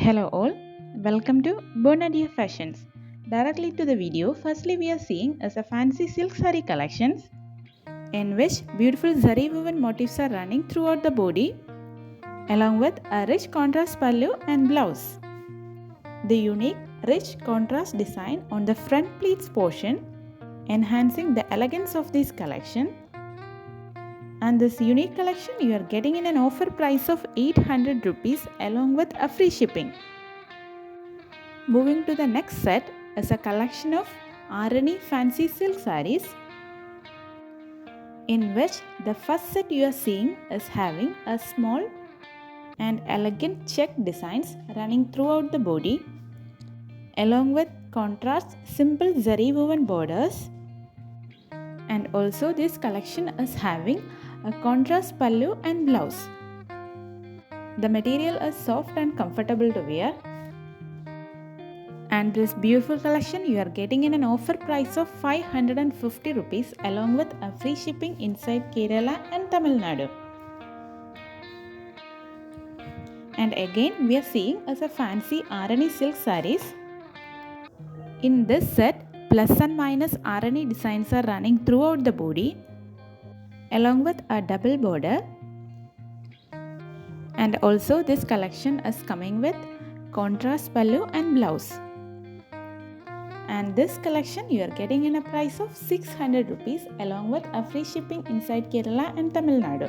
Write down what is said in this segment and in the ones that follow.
Hello all, welcome to bonadeafashions. Directly to the video, firstly we are seeing as a fancy silk saree collections in which beautiful zari woven motifs are running throughout the body along with a rich contrast pallu and blouse. The unique rich contrast design on the front pleats portion enhancing the elegance of this collection, and this unique collection you are getting in an offer price of 800 rupees along with a free shipping. Moving to the next set is a collection of Arani fancy silk sarees, in which the first set you are seeing is having a small and elegant check designs running throughout the body along with contrast simple zari woven borders, and also this collection is having a contrast pallu and blouse. The material is soft and comfortable to wear, and this beautiful collection you are getting in an offer price of 550 rupees along with a free shipping inside Kerala and Tamil Nadu. And again we are seeing as a fancy Arani silk sarees. In this set, plus and minus Arani designs are running throughout the body along with a double border, and also this collection is coming with contrast pallu and blouse. And this collection you are getting in a price of 600 rupees along with a free shipping inside Kerala and Tamil Nadu.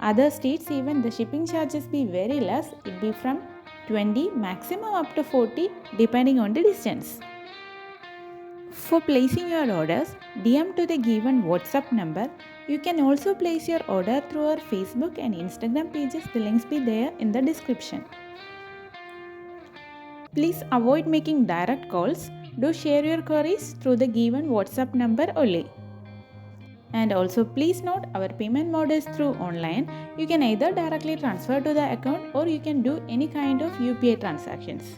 Other states even the shipping charges be very less, it be from 20 maximum up to 40 depending on the distance. For placing your orders, DM to the given WhatsApp number. You can also place your order through our Facebook and Instagram pages, the links be there in the description. Please avoid making direct calls. Do share your queries through the given WhatsApp number only. And also please note our payment mode is through online. You can either directly transfer to the account or you can do any kind of UPI transactions.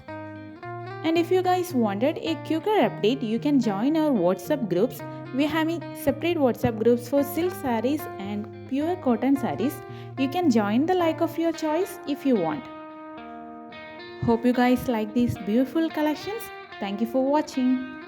And if you guys wanted a quicker update, you can join our WhatsApp groups. We are having separate WhatsApp groups for silk sarees and pure cotton sarees. You can join the like of your choice if you want. Hope you guys like these beautiful collections. Thank you for watching.